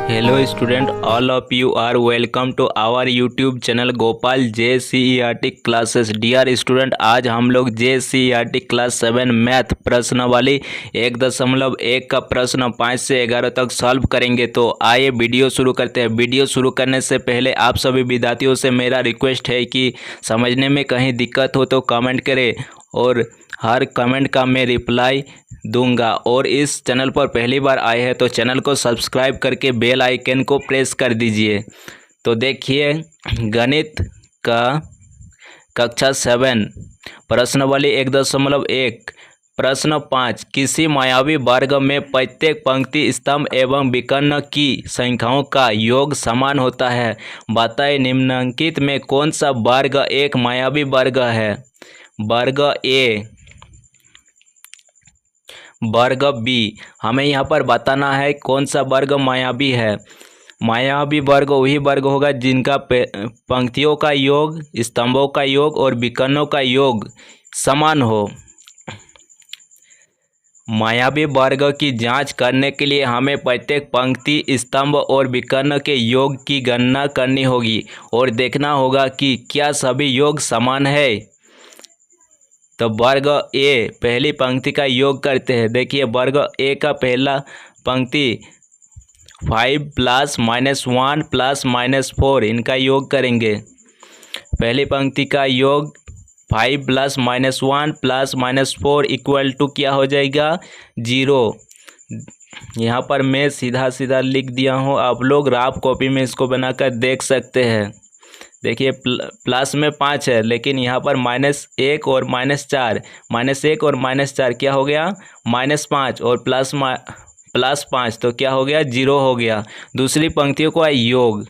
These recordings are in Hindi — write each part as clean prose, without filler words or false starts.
Hello student, all of you are welcome to our YouTube channel Gopal JCERT classes. Dear student, आज हम लोग JCERT क्लास 7 मैथ प्रश्नावली 1.1 का प्रश्न 5 से 11 तक सॉल्व करेंगे। तो आइए वीडियो शुरू करते हैं। वीडियो शुरू करने से पहले आप सभी विद्यार्थियों से मेरा रिक्वेस्ट है कि समझने में कहीं दिक्कत हो तो कमेंट करें और हर कमेंट का मैं रिप्लाई दूंगा। और इस चैनल पर पहली बार आए हैं तो चैनल को सब्सक्राइब करके बेल आइकन को प्रेस कर दीजिए। तो देखिए, गणित का कक्षा 7 प्रश्नावली 1.1 प्रश्न 5, किसी मायावी वर्ग में प्रत्येक पंक्ति, स्तंभ एवं विकर्ण की संख्याओं का योग समान होता है। बताएं निम्नलिखित में कौन सा वर्ग एक मायावी वर्ग है। वर्ग ए, वर्ग बी। हमें यहाँ पर बताना है कौन सा वर्ग मायावी है। मायावी वर्ग वही वर्ग होगा जिनका पंक्तियों का योग, स्तंभों का योग और विकर्णों का योग समान हो। मायावी वर्ग की जांच करने के लिए हमें प्रत्येक पंक्ति, स्तंभ और विकर्ण के योग की गणना करनी होगी और देखना होगा कि क्या सभी योग समान है। तो वर्ग ए, पहली पंक्ति का योग करते हैं। देखिए, वर्ग ए का पहला पंक्ति 5 + -1 + -4 इनका योग करेंगे। पहली पंक्ति का योग 5 + -1 + -4 इक्वल टू क्या हो जाएगा, 0। यहाँ पर मैं सीधा सीधा लिख दिया हूँ, आप लोग रफ कॉपी में इसको बनाकर देख सकते हैं। देखिए, प्लस में 5 है लेकिन यहाँ पर -1 और -4, -1 और -4 क्या हो गया, -5 और +5 तो क्या हो गया, 0 हो गया। दूसरी पंक्तियों का योग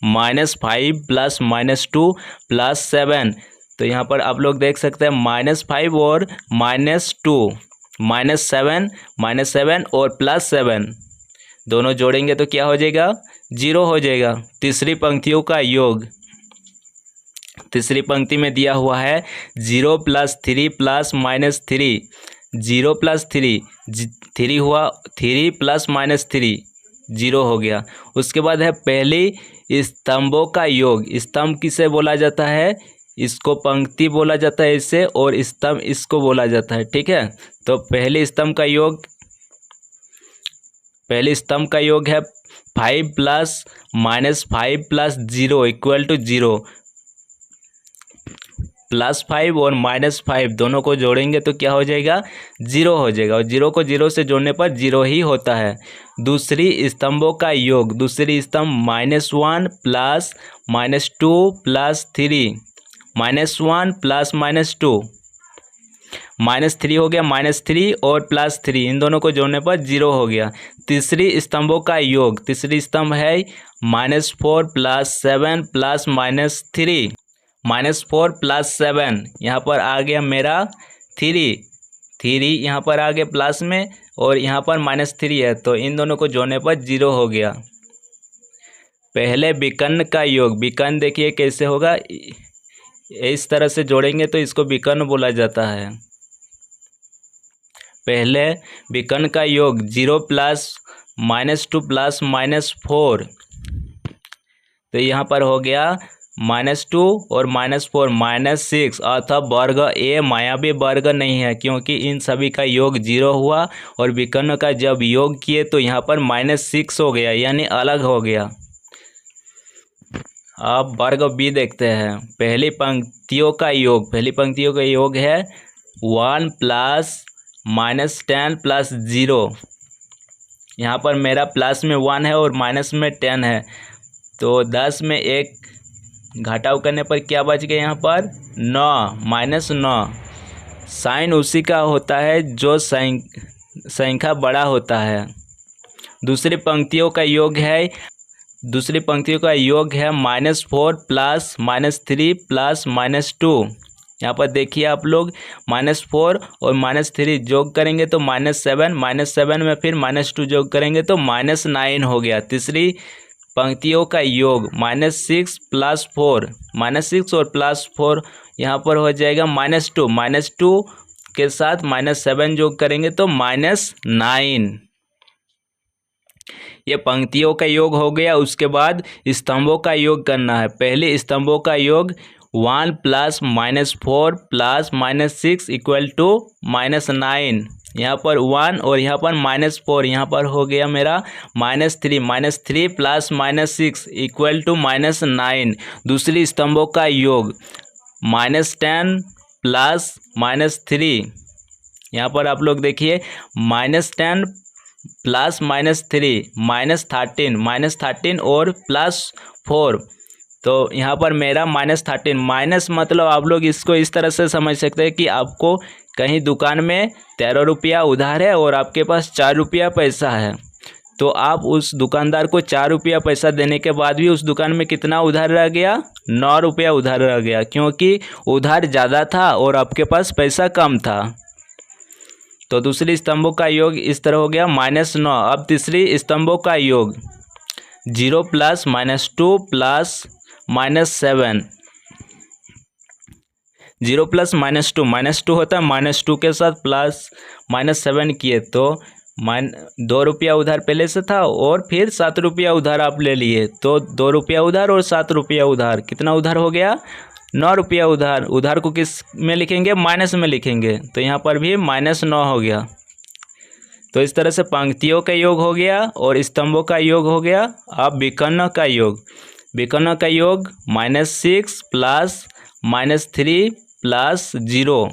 -5 + -2 + 7, तो यहाँ पर आप लोग देख सकते हैं -5 और -2, -7 और +7 दोनों जोड़ेंगे तो क्या हो जाएगा, 0 हो जाएगा। तीसरी पंक्तियों का योग, तीसरी पंक्ति में दिया हुआ है 0 + 3 + -3, 0 + 3, 3 हुआ, 3 + -3 0 हो गया। उसके बाद है पहली स्तंभों का योग। स्तंभ किसे बोला जाता है, इसको पंक्ति बोला जाता है इसे, और स्तंभ इसको बोला जाता है, ठीक है। तो पहले स्तंभ का योग, पहले स्तंभ का योग है 5 + -5 + 0 इक्वल टू 0। +5 और -5 दोनों को जोड़ेंगे तो क्या हो जाएगा, 0 हो जाएगा, और 0 को 0 से जोड़ने पर 0 ही होता है। दूसरी स्तंभों का योग, दूसरी स्तंभ -1 + -2 + 3, -1 + -2, -3 हो गया, -3 और +3 इन दोनों को जोड़ने पर 0 हो गया। तीसरी स्तंभों का योग, तीसरी स्तंभ है -4 + 7 + -3, -4 + 7 यहाँ पर आ गया मेरा 3 यहाँ पर आ गया प्लस में, और यहाँ पर -3 है तो इन दोनों को जोड़ने पर 0 हो गया। पहले विकर्ण का योग, विकर्ण देखिए कैसे होगा, इस तरह से जोड़ेंगे तो इसको विकर्ण बोला जाता है। पहले विकर्ण का योग 0 + -2 + -4, तो यहाँ पर हो गया -2 और -4 -6, अतः वर्ग ए मायावी वर्ग नहीं है क्योंकि इन सभी का योग 0 हुआ और विकर्ण का जब योग किए तो यहाँ पर -6 हो गया, यानी अलग हो गया। अब वर्ग बी देखते हैं। पहली पंक्तियों का योग, पहली पंक्तियों का योग है 1 + -10 + 0। यहाँ पर मेरा प्लस में 1 है और माइनस में 10 है, तो 10 में 1 घटाव करने पर क्या बच गया, यहाँ पर 9, -9। साइन उसी का होता है जो संख्या बड़ा होता है। दूसरी पंक्तियों का योग है, दूसरी पंक्तियों का योग है -4 + -3 + -2। यहाँ पर देखिए आप लोग, -4 और -3 जोग करेंगे तो -7, -7 में फिर -2 जोग करेंगे तो -9 हो गया। तीसरी पंक्तियों का योग -6 + 4, -6 और +4 यहाँ पर हो जाएगा -2, -2 के साथ -7 जोग करेंगे तो -9। ये पंक्तियों का योग हो गया। उसके बाद स्तंभों का योग करना है। पहले स्तंभों का योग 1 प्लस -4 प्लस -6 इक्वल टू -9। यहाँ पर 1 और यहाँ पर -4, यहाँ पर हो गया मेरा -3। -3 प्लस -6 इक्वल टू -9। दूसरी स्तंभों का योग -10 प्लस -3। यहाँ पर आप लोग देखिए -10 प्लस -3 -13 और +4, तो यहाँ पर मेरा -13। माइनस मतलब आप लोग इसको इस तरह से समझ सकते हैं कि आपको कहीं दुकान में 13 रुपया उधार है और आपके पास 4 रुपया पैसा है, तो आप उस दुकानदार को 4 रुपया पैसा देने के बाद भी उस दुकान में कितना उधार रह गया? 9 रुपया उधार रह गया, क्योंकि उधार ज़्यादा था और आपके पास पैसा कम था। तो दूसरी स्तंभों का योग इस तरह हो गया -9। अब तीसरी स्तंभों का योग 0 प्लस -2 प्लस -7। 0 प्लस -2 होता है, -2 के साथ प्लस -7 किए तो 2 रुपया उधार पहले से था और फिर 7 रुपया उधार आप ले लिए, तो 2 रुपया उधार और 7 रुपया उधार, कितना उधार हो गया? 9 रुपया उधार। उधार को किस में लिखेंगे? माइनस में लिखेंगे, तो यहाँ पर भी -9 हो गया। तो इस तरह से पंक्तियों का योग हो गया और स्तंभों का योग हो गया। अब विकर्ण का योग, विकर्ण का योग -6 प्लस -3 प्लस 0।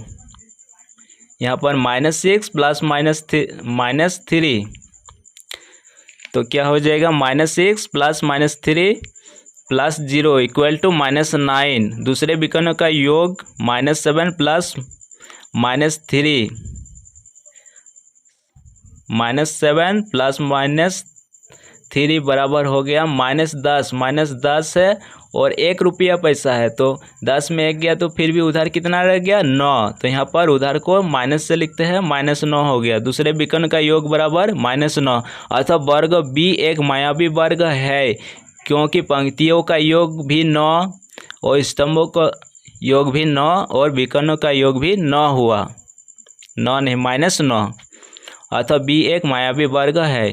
यहाँ पर -6 प्लस -3, तो क्या हो जाएगा? -6 प्लस -3 प्लस 0 इक्वल टू -9। दूसरे विकर्ण का योग -7 प्लस -3, -7 प्लस -3 बराबर हो गया -10। -10 है और 1 रुपया पैसा है, तो 10 में 1 गया तो फिर भी उधार कितना रह गया? 9। तो यहाँ पर उधार को माइनस से लिखते हैं, -9 हो गया। दूसरे विकर्ण का योग बराबर -9, अतः वर्ग B एक मायावी वर्ग है, क्योंकि पंक्तियों का योग भी 9 और स्तंभों का योग भी 9 और विकर्णों का योग भी 9 हुआ, 9 नहीं -9, अतः B एक मायावी वर्ग है।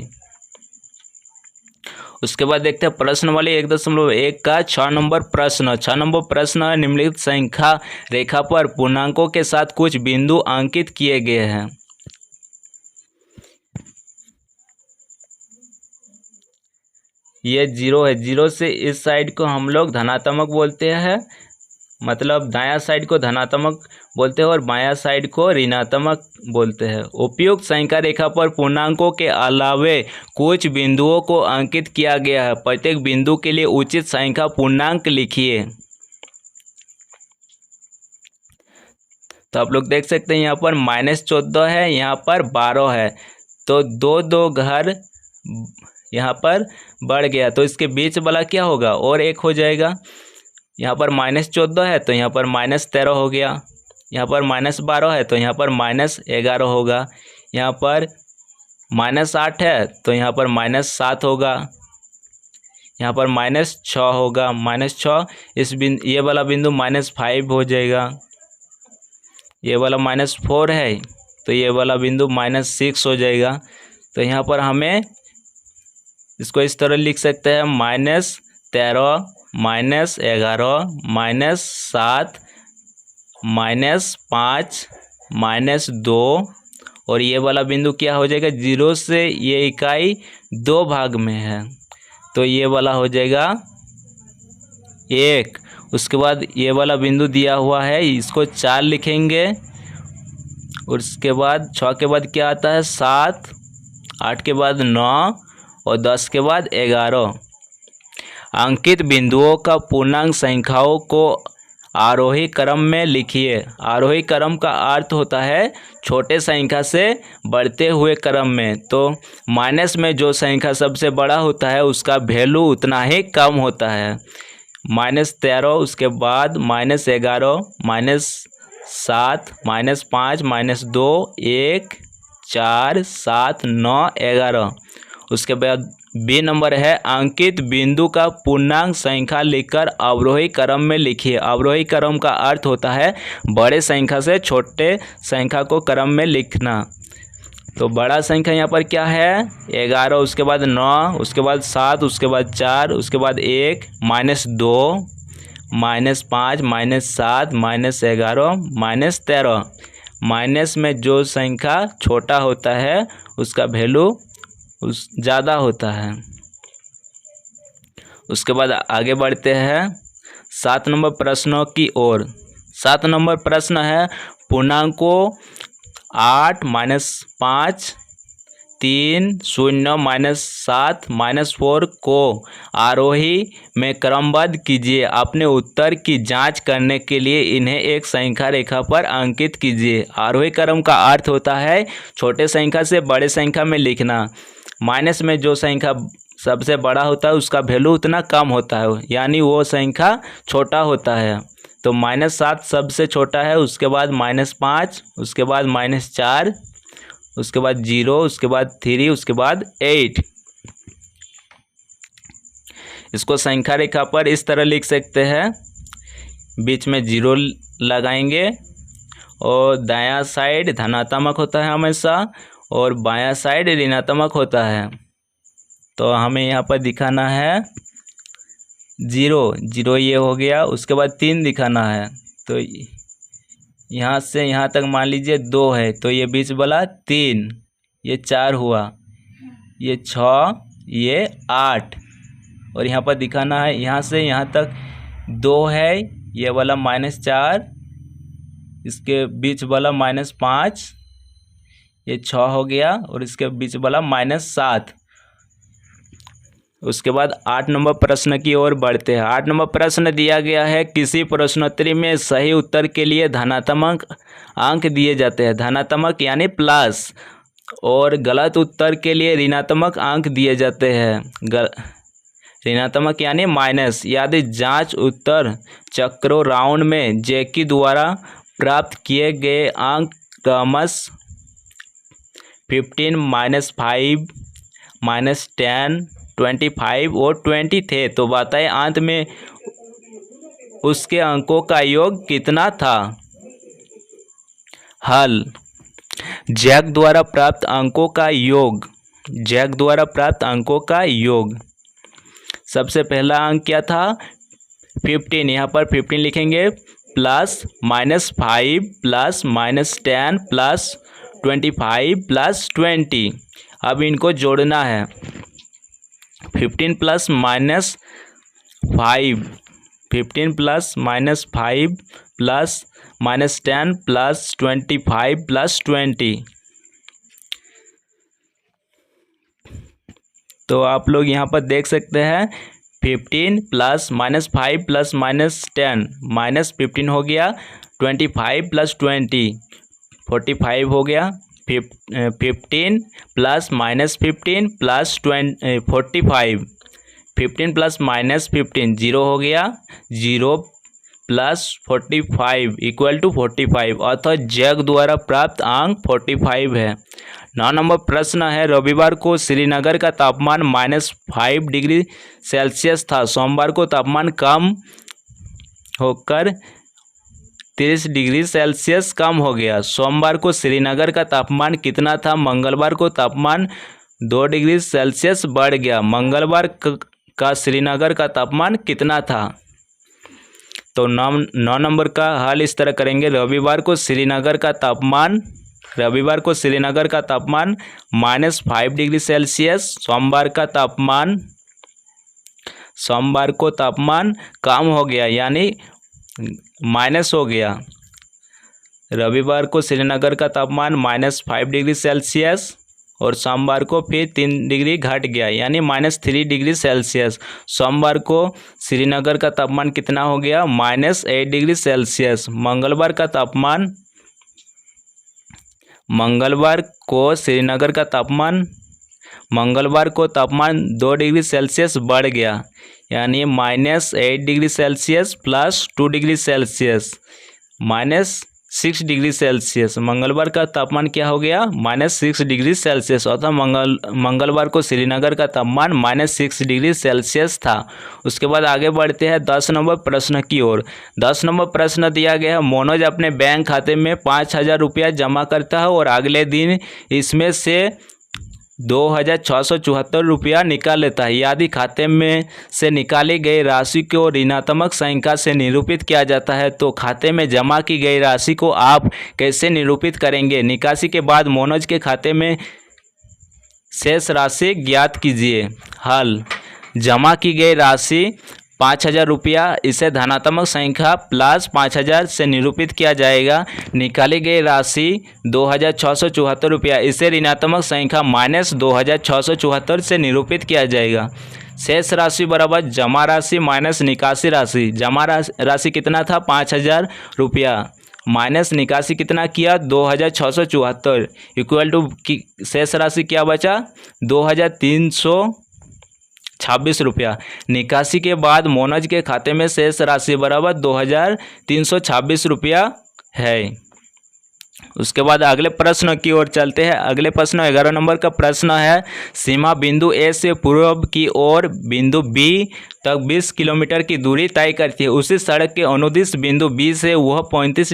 उसके बाद देखते हैं प्रश्न वाले 1.1 का 6 नंबर प्रश्न। 6 नंबर प्रश्न है, निम्नलिखित संख्या रेखा पर पूर्णांकों के साथ कुछ बिंदु अंकित किए गए हैं। ये 0 है, 0 से इस साइड को हम लोग धनात्मक बोलते हैं, मतलब दायां साइड को धनात्मक बोलते हैं और बायां साइड को ऋणात्मक बोलते हैं। उपयुक्त संख्या रेखा पर पूर्णांकों के अलावे कुछ बिंदुओं को अंकित किया गया है। प्रत्येक बिंदु के लिए उचित संख्या पूर्णांक लिखिए। तो आप लोग देख सकते हैं यहाँ पर -14 है, यहाँ पर 12 है, तो दो घर यहाँ पर बढ़ गया, तो इसके बीच वाला क्या होगा? और एक हो जाएगा। यहाँ पर -14 है तो यहाँ पर -13 हो गया, यहाँ पर -12 है तो यहाँ पर -11 होगा, यहाँ पर -8 है तो यहाँ पर -7 होगा, यहाँ पर -6 होगा, -6 इस बिंदु, ये वाला बिंदु -5 हो जाएगा, ये वाला -4 है तो ये वाला बिंदु -6 हो जाएगा। तो यहाँ पर हमें इसको इस तरह लिख सकते हैं -13 -11 -7 -5 -2 और ये वाला बिंदु क्या हो जाएगा? 0 से ये इकाई 2 भाग में है तो ये वाला हो जाएगा 1। उसके बाद ये वाला बिंदु दिया हुआ है, इसको 4 लिखेंगे। और उसके बाद 6 के बाद क्या आता है? 7, 8 के बाद 9 और 10 के बाद 11। अंकित बिंदुओं का पूर्णांक संख्याओं को आरोही क्रम में लिखिए। आरोही क्रम का अर्थ होता है छोटे संख्या से बढ़ते हुए क्रम में, तो माइनस में जो संख्या सबसे बड़ा होता है उसका वैल्यू उतना ही कम होता है। -13, उसके बाद -11, -7, -5, -2, 1, 4, 7, 9, 11। उसके बाद बी नंबर है, अंकित बिंदु का पूर्णांक संख्या लिखकर अवरोही क्रम में लिखिए। अवरोही क्रम का अर्थ होता है बड़े संख्या से छोटे संख्या को क्रम में लिखना। तो बड़ा संख्या यहाँ पर क्या है 11, उसके बाद 9, उसके बाद 7, उसके बाद 4, उसके बाद 1, -2, -5, -7, -11, -13। माइनस में जो संख्या छोटा होता है उसका वैल्यू ज़्यादा होता है। उसके बाद आगे बढ़ते हैं 7 नंबर प्रश्नों की ओर। 7 नंबर प्रश्न है पूर्णांकों 8, -5, 3, 0, -7, -4 को आरोही में क्रमबद्ध कीजिए। अपने उत्तर की जांच करने के लिए इन्हें एक संख्या रेखा पर अंकित कीजिए। आरोही क्रम का अर्थ होता है छोटे संख्या से बड़े संख्या में लिखना। माइनस में जो संख्या सबसे बड़ा होता है उसका वैल्यू उतना कम होता है, यानी वो संख्या छोटा होता है। तो -7 सबसे छोटा है, उसके बाद -5, उसके बाद -4, उसके बाद 0, उसके बाद 3, उसके बाद 8। इसको संख्या रेखा पर इस तरह लिख सकते हैं, बीच में 0 लगाएंगे और दायां साइड धनात्मक होता है हमेशा और बायां साइड ऋणात्मक होता है। तो हमें यहाँ पर दिखाना है 0 ये हो गया। उसके बाद 3 दिखाना है, तो यहाँ से यहाँ तक मान लीजिए 2 है, तो ये बीच वाला 3, ये 4 हुआ, ये 6, ये 8। और यहाँ पर दिखाना है यहाँ से यहाँ तक 2 है, ये वाला -4, इसके बीच वाला -5, ये 6 हो गया और इसके बीच वाला -7। उसके बाद 8 नंबर प्रश्न की ओर बढ़ते हैं। 8 नंबर प्रश्न दिया गया है किसी प्रश्नोत्तरी में सही उत्तर के लिए धनात्मक अंक दिए जाते हैं, धनात्मक यानी प्लस, और गलत उत्तर के लिए ऋणात्मक अंक दिए जाते हैं, ऋणात्मक यानी माइनस। यदि जांच उत्तर चक्रों राउंड में जैकी द्वारा प्राप्त किए गए अंक क्रमशः 15, -5, -10, 25 और 20 थे, तो बताएं अंत में उसके अंकों का योग कितना था। हल: जैक द्वारा प्राप्त अंकों का योग, जैक द्वारा प्राप्त अंकों का योग। सबसे पहला अंक क्या था 15, यहाँ पर 15 लिखेंगे, प्लस -5 प्लस -10 प्लस 25 प्लस 20। अब इनको जोड़ना है, 15 plus -5, 15 plus -5 plus -10 plus 25 plus 20। तो आप लोग यहाँ पर देख सकते हैं 15 प्लस -5 प्लस -10 -15 हो गया, 25 प्लस 20 45 हो गया, 15 प्लस -15 प्लस 45, 15 प्लस -15 0 हो गया, 0 प्लस 45 इक्वल टू 45, अर्थात जैक द्वारा प्राप्त अंक 45 है। 9 नंबर प्रश्न है रविवार को श्रीनगर का तापमान -5 डिग्री सेल्सियस था, सोमवार को तापमान कम होकर 30 डिग्री सेल्सियस कम हो गया। सोमवार को श्रीनगर का तापमान कितना था, मंगलवार को तापमान 2 डिग्री सेल्सियस बढ़ गया, मंगलवार का श्रीनगर का तापमान कितना था। तो 9 नंबर का हल इस तरह करेंगे, रविवार को श्रीनगर का तापमान -5 डिग्री सेल्सियस, सोमवार को तापमान कम हो गया यानी माइनस हो गया। रविवार को श्रीनगर का तापमान -5 डिग्री सेल्सियस और सोमवार को फिर 3 डिग्री घट गया यानी -3 डिग्री सेल्सियस। सोमवार को श्रीनगर का तापमान कितना हो गया -8 डिग्री सेल्सियस। मंगलवार को तापमान 2 डिग्री सेल्सियस बढ़ गया यानी -8 degree Celsius plus 2 degree Celsius -6 degree Celsius. मंगलवार का तापमान क्या हो गया? -6 डिग्री सेल्सियस। अर्थात मंगलवार को श्रीनगर का तापमान -6 डिग्री सेल्सियस था। उसके बाद आगे बढ़ते हैं 10 नंबर प्रश्न की ओर। 10 नंबर प्रश्न दिया गया है, मनोज अपने बैंक खाते में 5,000 रुपया जमा करता है और अगले दिन इसमें से 2,674 रुपया निकाल लेता है। यदि खाते में से निकाली गई राशि को ऋणात्मक संख्या से निरूपित किया जाता है तो खाते में जमा की गई राशि को आप कैसे निरूपित करेंगे? निकासी के बाद मनोज के खाते में शेष राशि ज्ञात कीजिए। हल: जमा की गई राशि 5,000 रुपया, इसे धनात्मक संख्या प्लस 5,000 से निरूपित किया जाएगा। निकाली गई राशि 2,674 रुपया, इसे ऋणात्मक संख्या -2,674 से निरूपित किया जाएगा। शेष राशि बराबर जमा राशि माइनस निकासी राशि। जमा राशि कितना था? 5,000 रुपया माइनस निकासी कितना किया? 2,674 इक्वल टू शेष राशि क्या बचा? 2,326 रुपया। निकासी के बाद मनोज के खाते में शेष राशि बराबर 2,326 रुपया है। उसके बाद अगले प्रश्न की ओर चलते हैं। अगले प्रश्न 11 नंबर का प्रश्न है, सीमा बिंदु ए से पूर्व की ओर बिंदु बी तक 20 किलोमीटर की दूरी तय करती है। उसी सड़क के अनुदिश बिंदु बी से वह 35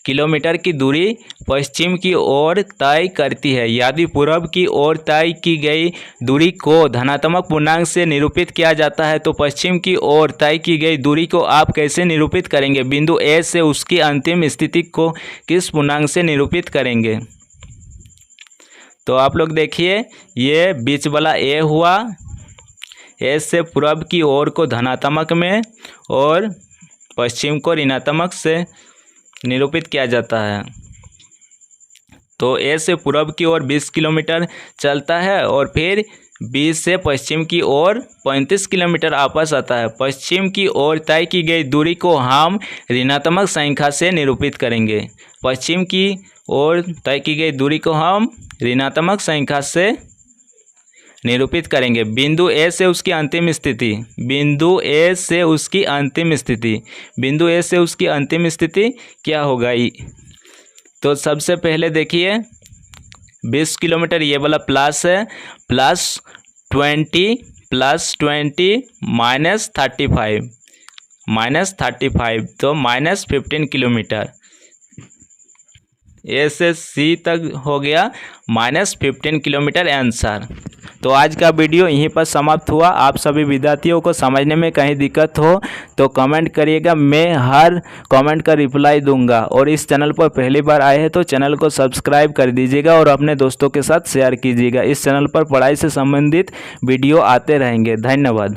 किलोमीटर की दूरी पश्चिम की ओर तय करती है। यदि पूर्व की ओर तय की गई दूरी को धनात्मक पूर्णांक से निरूपित किया जाता है तो पश्चिम की ओर तय की गई दूरी को आप कैसे निरूपित करेंगे? बिंदु ए से उसकी अंतिम स्थिति को किस पूर्णांक से निरूपित करेंगे? तो आप लोग देखिए, ये बीच वाला ए हुआ, ए से पूर्व की ओर को धनात्मक में और पश्चिम को ऋणात्मक से निरूपित किया जाता है। तो ए से पूर्व की ओर 20 किलोमीटर चलता है और फिर 20 से पश्चिम की ओर 35 किलोमीटर वापस आता है। पश्चिम की ओर तय की गई दूरी को हम ऋणात्मक संख्या से निरूपित करेंगे। पश्चिम की ओर तय की गई दूरी को हम ऋणात्मक संख्या से निरूपित करेंगे। बिंदु ए से उसकी अंतिम स्थिति, बिंदु ए से उसकी अंतिम स्थिति, बिंदु ए से उसकी अंतिम स्थिति क्या होगा? तो सबसे पहले देखिए 20 किलोमीटर, ये वाला प्लस है, +20 -35 तो -15 किलोमीटर। ए से सी तक हो गया -15 किलोमीटर आंसर। तो आज का वीडियो यहीं पर समाप्त हुआ। आप सभी विद्यार्थियों को समझने में कहीं दिक्कत हो तो कमेंट करिएगा, मैं हर कमेंट का रिप्लाई दूंगा। और इस चैनल पर पहली बार आए हैं तो चैनल को सब्सक्राइब कर दीजिएगा और अपने दोस्तों के साथ शेयर कीजिएगा। इस चैनल पर पढ़ाई से संबंधित वीडियो आते रहेंगे। धन्यवाद।